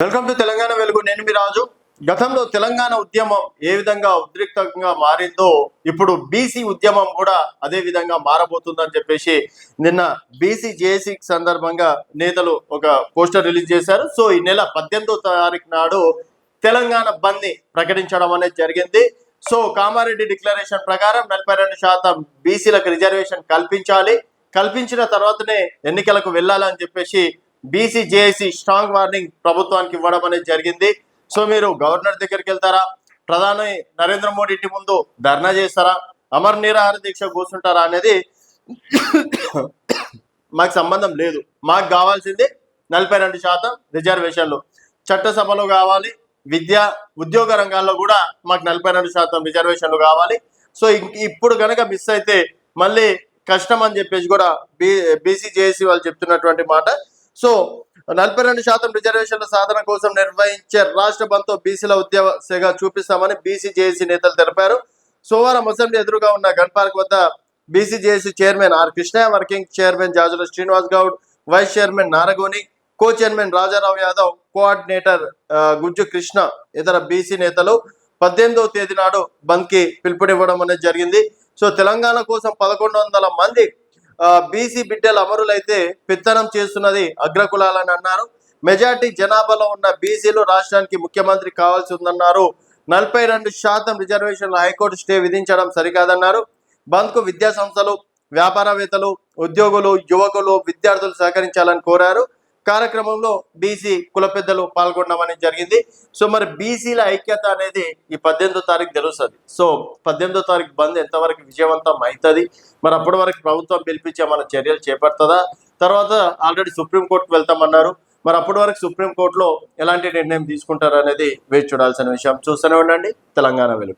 Welcome to Telangana వెలుగు. నేను మీ రాజు. గతంలో తెలంగాణ ఉద్యమం ఏ విధంగా ఉద్రిక్తంగా మారిందో ఇప్పుడు బీసీ ఉద్యమం కూడా అదే విధంగా మారబోతుందని చెప్పేసి నిన్న బీసీ జేఏసీ సందర్భంగా నేతలు ఒక పోస్టర్ రిలీజ్ చేశారు. సో ఈ నెల 18వ తారీఖు నాడు తెలంగాణ బంద్ ని ప్రకటించడం అనేది జరిగింది. సో కామారెడ్డి డిక్లరేషన్ ప్రకారం 42% బీసీలకు రిజర్వేషన్ కల్పించిన తర్వాతనే ఎన్నికలకు వెళ్ళాలని చెప్పేసి బీసీ జేఏసీ స్ట్రాంగ్ వార్నింగ్ ప్రభుత్వానికి ఇవ్వడం అనేది జరిగింది. సో మీరు గవర్నర్ దగ్గరికి వెళ్తారా, ప్రధాని నరేంద్ర మోడీ ఇంటి ముందు ధర్నా చేస్తారా, అమర్ నిరాహార దీక్ష కూర్చుంటారా అనేది మాకు సంబంధం లేదు. మాకు కావాల్సింది 42% రిజర్వేషన్లు. చట్టసభలో కావాలి, విద్య ఉద్యోగ రంగాల్లో కూడా మాకు 42% రిజర్వేషన్లు కావాలి. సో ఇప్పుడు కనుక మిస్ అయితే మళ్ళీ కష్టం అని చెప్పేసి కూడా బీసీ జేఏసీ వాళ్ళు చెప్తున్నటువంటి మాట. సో 42% రిజర్వేషన్ల సాధన కోసం నిర్వహించే రాష్ట్ర బంద్తో బీసీల ఉద్యమ సేగ చూపిస్తామని బీసీ జేఏసీ నేతలు తెలిపారు. సోమవారం అసెంబ్లీ ఎదురుగా ఉన్న గన్ పార్క్ వద్ద BC JAC chairman R Krishnaiah, working chairman Jajula Srinivas Goud, vice chairman Naragoni, co chairman Rajarao Yadav, coordinator Gujju Krishna ఇతర బీసీ నేతలు 18వ తేదీ నాడు బంద్ కి పిలుపునివ్వడం అనేది జరిగింది. సో తెలంగాణ కోసం 1100 మంది బీసీ బిడ్డల అమరులైతే పెత్తనం చేస్తున్నది అగ్రకులాలని అన్నారు. మెజార్టీ జనాభాలో ఉన్న బీసీలు రాష్ట్రానికి ముఖ్యమంత్రి కావాల్సి ఉందన్నారు. 42% రిజర్వేషన్లు హైకోర్టు స్టే విధించడం సరికాదన్నారు. బంద్ కు విద్యా సంస్థలు, వ్యాపారవేత్తలు, ఉద్యోగులు, యువకులు, విద్యార్థులు సహకరించాలని కోరారు. కార్యక్రమంలో బీసీ కుల పెద్దలు పాల్గొనడం జరిగింది. సో మరి బీసీల ఐక్యత అనేది ఈ 18వ తారీఖు తెలుస్తుంది. సో 18వ తారీఖు బంద్ ఎంతవరకు విజయవంతం అవుతుంది, మరి అప్పటి వరకు ప్రభుత్వం పిలిపించి మన చర్యలు చేపడుతుందా, తర్వాత ఆల్రెడీ సుప్రీంకోర్టుకు వెళ్తామన్నారు, మరి అప్పటి వరకు సుప్రీంకోర్టులో ఎలాంటి నిర్ణయం తీసుకుంటారు అనేది వేచి చూడాల్సిన విషయం. చూస్తూనే ఉండండి తెలంగాణ వెలుగు.